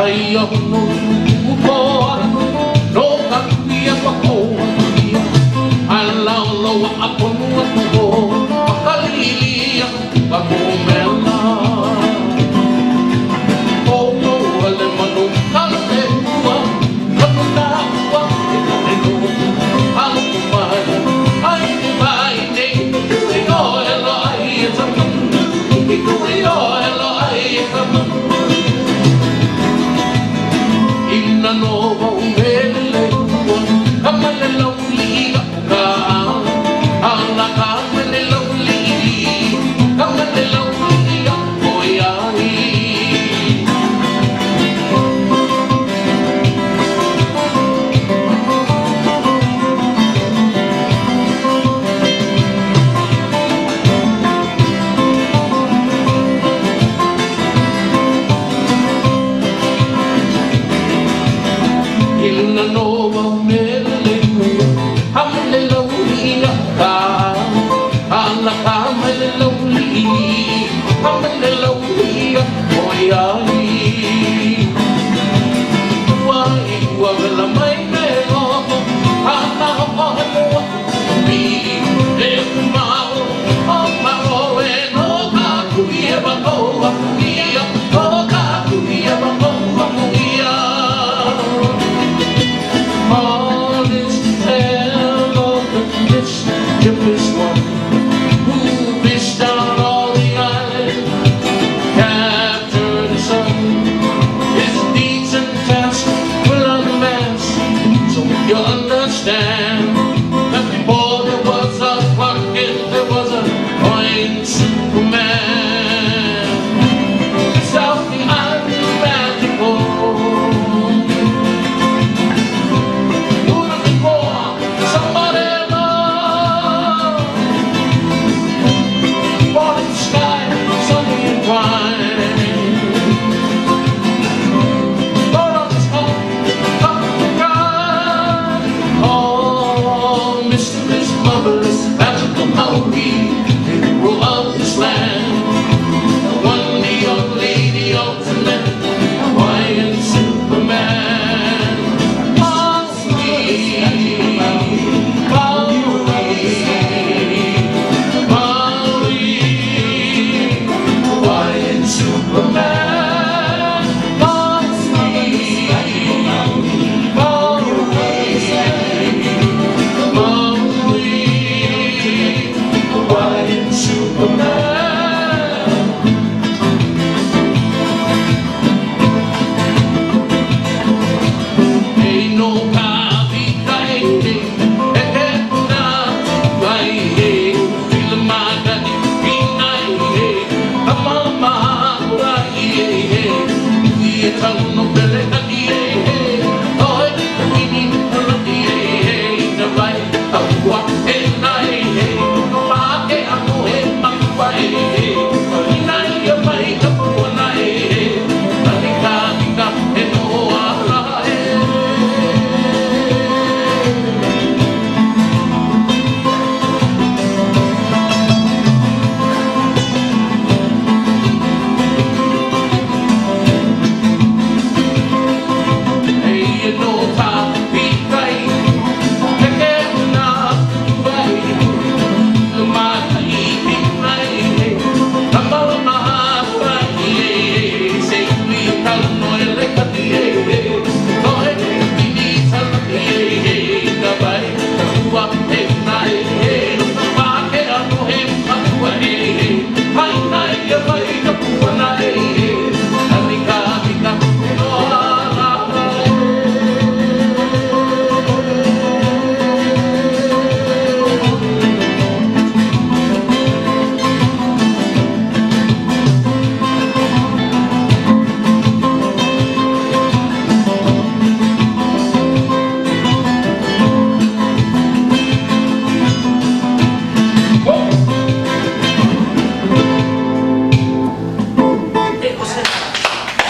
Ai au no ukoa, no kakuhihewa koa. Alau loa aponua tuho, pakalilia pamomela. O no ale manu kale ua, kapuna ua e no halu kumai. Ai kumai ne, kuri o elo ai e tamu, kuri o elo ai e tamu. Ina no wau mele ua, kamale lau liga uka. Ala kamale lau liga oi ai. Ina no wau mele ua, kamale lau liga uka. Ala kamale lau liga oi ai. Wai ua vela mai me oho, ana hoa mua umi. E kumao, o maro e no kakuhihewa koa kuia. O kakuhihewa koa kuia. All is hell of the mischievous one who fished out all the island, captured the sun. His deeds and tasks will unmask, so you understand that before there was a Clark, there was a Hawaiian Supa. South the island magical.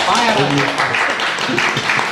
Fire!